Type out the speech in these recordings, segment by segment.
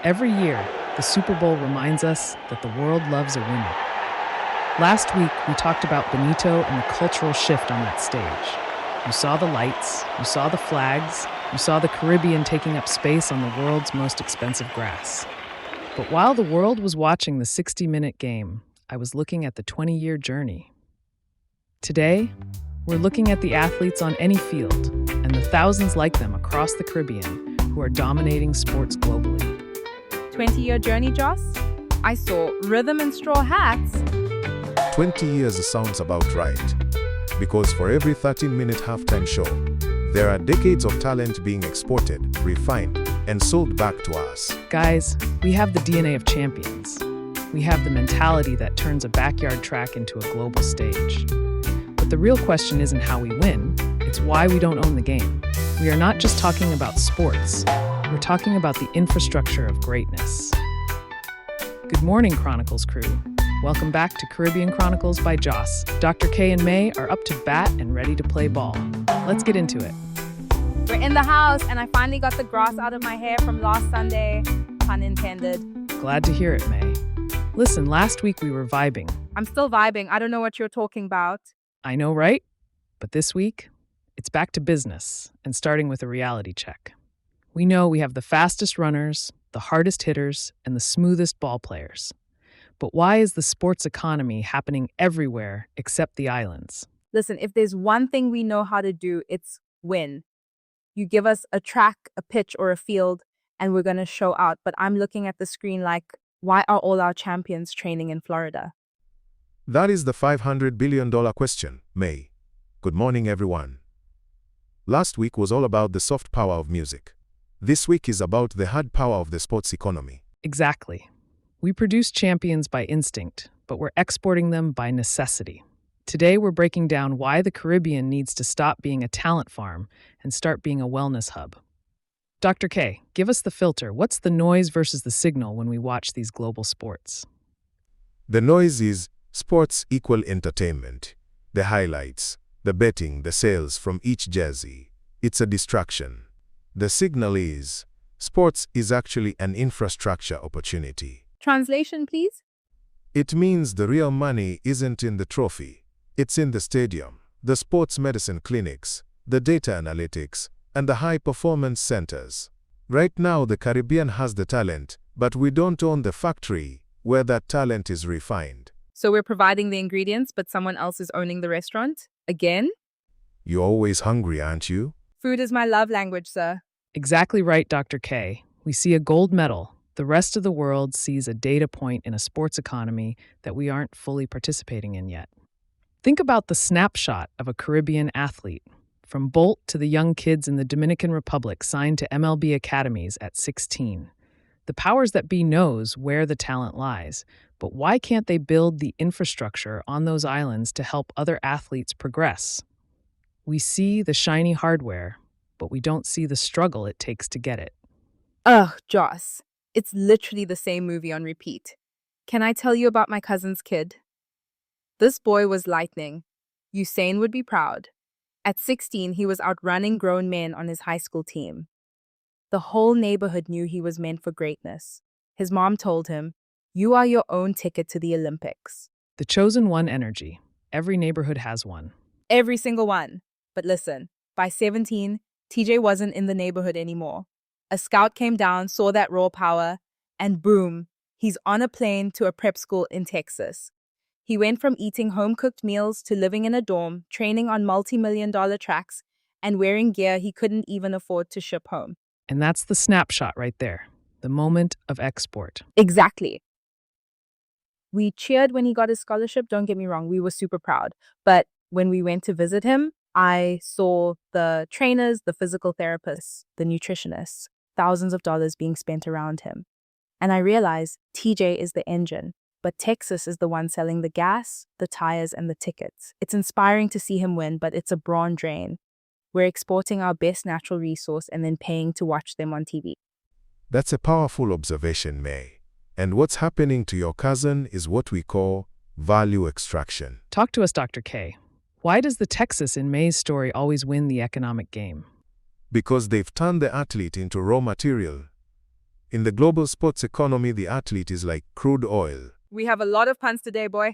Every year, the Super Bowl reminds us that the world loves a winner. Last week, we talked about Benito and the cultural shift on that stage. You saw the lights, you saw the flags, you saw the Caribbean taking up space on the world's most expensive grass. But while the world was watching the 60-minute game, I was looking at the 20-year journey. Today, we're looking at the athletes on any field and the thousands like them across the Caribbean who are dominating sports globally. 20-year journey, Joss? I saw rhythm and straw hats. 20 years sounds about right. Because for every 13-minute halftime show, there are decades of talent being exported, refined, and sold back to us. Guys, we have the DNA of champions. We have the mentality that turns a backyard track into a global stage. But the real question isn't how we win, it's why we don't own the game. We are not just talking about sports, we're talking about the infrastructure of greatness. Good morning, Chronicles crew. Welcome back to Caribbean Chronicles by Joss. Dr. K and May are up to bat and ready to play ball. Let's get into it. We're in the house, and I finally got the grass out of my hair from last Sunday. Pun intended. Glad to hear it, May. Listen, last week we were vibing. I'm still vibing. I don't know what you're talking about. I know, right? But this week, it's back to business, and starting with a reality check. We know we have the fastest runners, the hardest hitters, and the smoothest ball players. But why is the sports economy happening everywhere except the islands? Listen, if there's one thing we know how to do, it's win. You give us a track, a pitch, or a field, and we're going to show out. But I'm looking at the screen like, why are all our champions training in Florida? That is the $500 billion question, May. Good morning, everyone. Last week was all about the soft power of music. This week is about the hard power of the sports economy. Exactly. We produce champions by instinct, but we're exporting them by necessity. Today, we're breaking down why the Caribbean needs to stop being a talent farm and start being a wellness hub. Dr. K, give us the filter. What's the noise versus the signal when we watch these global sports? The noise is sports equal entertainment. The highlights, the betting, the sales from each jersey. It's a distraction. The signal is sports is actually an infrastructure opportunity. Translation, please. It means the real money isn't in the trophy. It's in the stadium, the sports medicine clinics, the data analytics, and the high-performance centers. Right now, the Caribbean has the talent, but we don't own the factory where that talent is refined. So we're providing the ingredients, but someone else is owning the restaurant? Again? You're always hungry, aren't you? Food is my love language, sir. Exactly right, Dr. K. We see a gold medal. The rest of the world sees a data point in a sports economy that we aren't fully participating in yet. Think about the snapshot of a Caribbean athlete, from Bolt to the young kids in the Dominican Republic signed to MLB academies at 16. The powers that be knows where the talent lies, but why can't they build the infrastructure on those islands to help other athletes progress? We see the shiny hardware, but we don't see the struggle it takes to get it. Ugh, Joss. It's literally the same movie on repeat. Can I tell you about my cousin's kid? This boy was lightning. Usain would be proud. At 16, he was outrunning grown men on his high school team. The whole neighborhood knew he was meant for greatness. His mom told him, "You are your own ticket to the Olympics." The chosen one energy. Every neighborhood has one. Every single one. But listen, by 17, TJ wasn't in the neighborhood anymore. A scout came down, saw that raw power, and boom, he's on a plane to a prep school in Texas. He went from eating home-cooked meals to living in a dorm, training on multi-million-dollar tracks, and wearing gear he couldn't even afford to ship home. And that's the snapshot right there, the moment of export. Exactly. We cheered when he got his scholarship, don't get me wrong, we were super proud. But when we went to visit him, I saw the trainers, the physical therapists, the nutritionists, thousands of dollars being spent around him. And I realized TJ is the engine, but Texas is the one selling the gas, the tires, and the tickets. It's inspiring to see him win, but it's a brawn drain. We're exporting our best natural resource and then paying to watch them on TV. That's a powerful observation, May. And what's happening to your cousin is what we call value extraction. Talk to us, Dr. K. Why does the Texas in May's story always win the economic game? Because they've turned the athlete into raw material. In the global sports economy, the athlete is like crude oil. We have a lot of puns today, boy.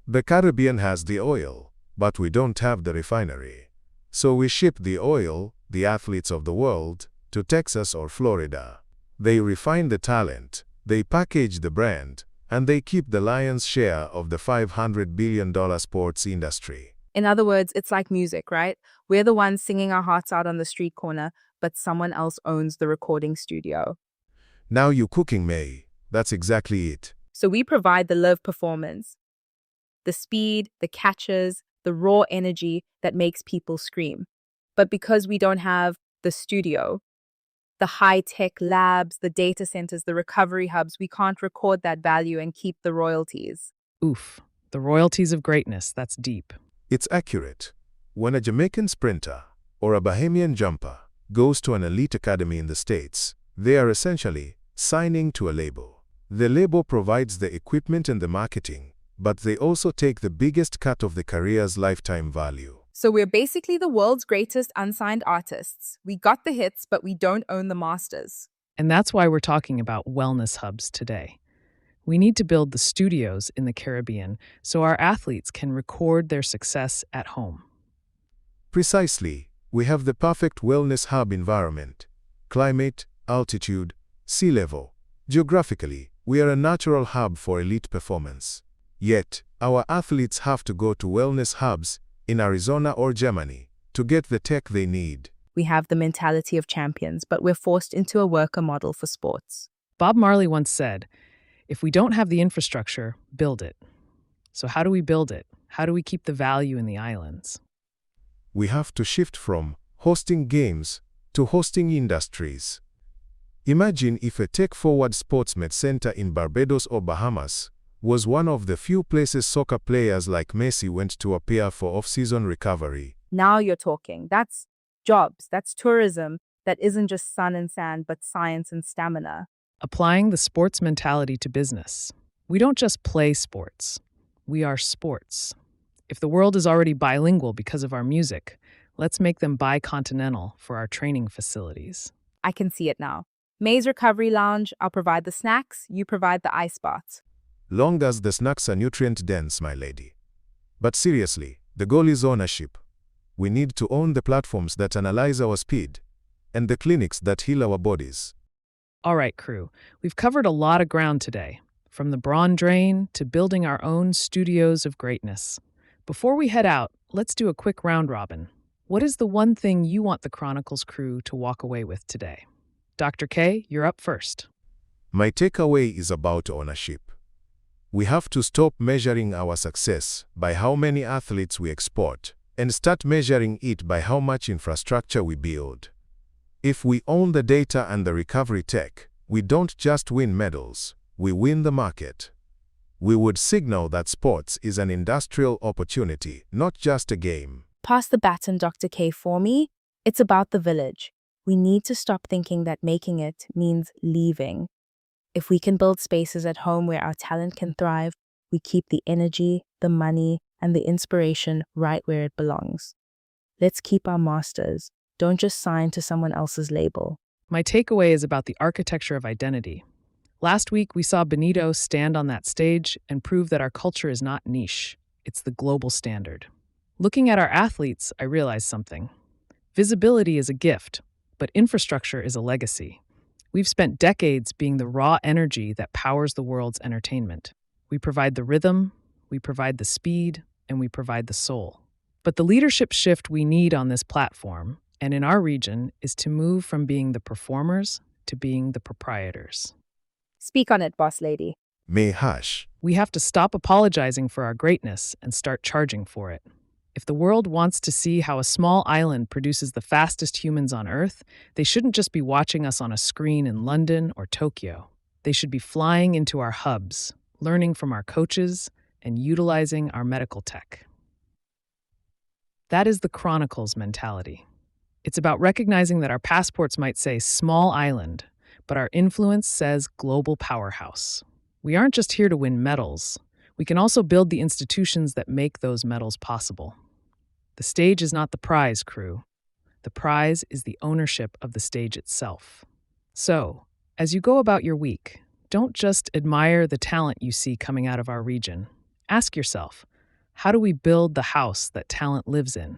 The Caribbean has the oil, but we don't have the refinery. So we ship the oil, the athletes of the world, to Texas or Florida. They refine the talent, they package the brand, and they keep the lion's share of the $500 billion sports industry. In other words, it's like music, right? We're the ones singing our hearts out on the street corner, but someone else owns the recording studio. Now you cooking, May. That's exactly it. So we provide the live performance, the speed, the catches, the raw energy that makes people scream. But because we don't have the studio, the high-tech labs, the data centers, the recovery hubs, we can't record that value and keep the royalties. Oof, the royalties of greatness, that's deep. It's accurate. When a Jamaican sprinter or a Bahamian jumper goes to an elite academy in the States, they are essentially signing to a label. The label provides the equipment and the marketing, but they also take the biggest cut of the career's lifetime value. So we're basically the world's greatest unsigned artists. We got the hits, but we don't own the masters. And that's why we're talking about wellness hubs today. We need to build the studios in the Caribbean so our athletes can record their success at home. Precisely, we have the perfect wellness hub environment. Climate, altitude, sea level. Geographically, we are a natural hub for elite performance. Yet, our athletes have to go to wellness hubs in Arizona or Germany to get the tech they need. We have the mentality of champions, but we're forced into a worker model for sports. Bob Marley once said, "If we don't have the infrastructure, build it." So how do we build it? How do we keep the value in the islands? We have to shift from hosting games to hosting industries. Imagine if a tech-forward sports med center in Barbados or Bahamas was one of the few places soccer players like Messi went to appear for off-season recovery. Now you're talking. That's jobs, that's tourism, that isn't just sun and sand, but science and stamina. Applying the sports mentality to business. We don't just play sports. We are sports. If the world is already bilingual because of our music, let's make them bicontinental for our training facilities. I can see it now. May's Recovery Lounge, I'll provide the snacks, you provide the ice baths. Long as the snacks are nutrient-dense, my lady. But seriously, the goal is ownership. We need to own the platforms that analyze our speed and the clinics that heal our bodies. All right, crew, we've covered a lot of ground today, from the Brawn Drain to building our own studios of greatness. Before we head out, let's do a quick round robin. What is the one thing you want the Chronicles crew to walk away with today? Dr. K, you're up first. My takeaway is about ownership. We have to stop measuring our success by how many athletes we export and start measuring it by how much infrastructure we build. If we own the data and the recovery tech, we don't just win medals, we win the market. We would signal that sports is an industrial opportunity, not just a game. Pass the baton, Dr. K, for me. It's about the village. We need to stop thinking that making it means leaving. If we can build spaces at home where our talent can thrive, we keep the energy, the money, and the inspiration right where it belongs. Let's keep our masters. Don't just sign to someone else's label. My takeaway is about the architecture of identity. Last week, we saw Benito stand on that stage and prove that our culture is not niche. It's the global standard. Looking at our athletes, I realized something. Visibility is a gift, but infrastructure is a legacy. We've spent decades being the raw energy that powers the world's entertainment. We provide the rhythm, we provide the speed, and we provide the soul. But the leadership shift we need on this platform and in our region is to move from being the performers to being the proprietors. Speak on it, boss lady. May Hash. We have to stop apologizing for our greatness and start charging for it. If the world wants to see how a small island produces the fastest humans on Earth, they shouldn't just be watching us on a screen in London or Tokyo. They should be flying into our hubs, learning from our coaches, and utilizing our medical tech. That is the Chronicles mentality. It's about recognizing that our passports might say small island, but our influence says global powerhouse. We aren't just here to win medals. We can also build the institutions that make those medals possible. The stage is not the prize, crew. The prize is the ownership of the stage itself. So, As you go about your week, don't just admire the talent you see coming out of our region. Ask yourself, how do we build the house that talent lives in?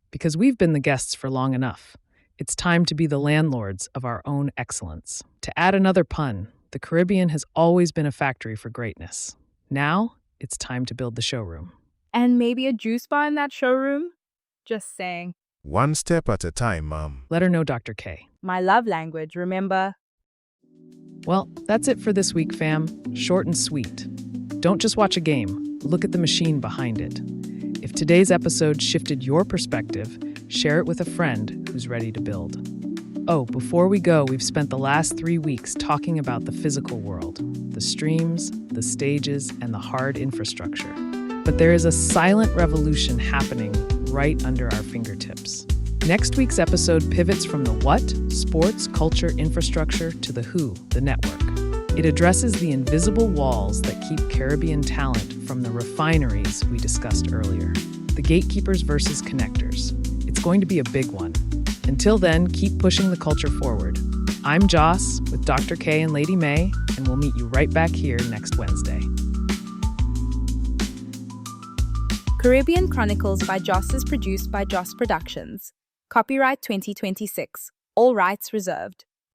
Because we've been the guests for long enough. It's time to be the landlords of our own excellence. To add another pun, the Caribbean has always been a factory for greatness. Now, it's time to build the showroom. And maybe a juice bar in that showroom? Just saying. One step at a time, Mom. Let her know, Dr. K. My love language, remember? Well, that's it for this week, fam. Short and sweet. Don't just watch a game, look at the machine behind it. If today's episode shifted your perspective, share it with a friend who's ready to build. Oh, before we go, we've spent the last 3 weeks talking about the physical world, the streams, the stages, and the hard infrastructure. But there is a silent revolution happening right under our fingertips. Next week's episode pivots from the what, sports, culture, infrastructure, to the who, the network. It addresses the invisible walls that keep Caribbean talent from the refineries we discussed earlier. The gatekeepers versus connectors. It's going to be a big one. Until then, keep pushing the culture forward. I'm Joss with Dr. K and Lady May, and we'll meet you right back here next Wednesday. Caribbean Chronicles by Joss is produced by Joss Productions. Copyright 2026. All rights reserved.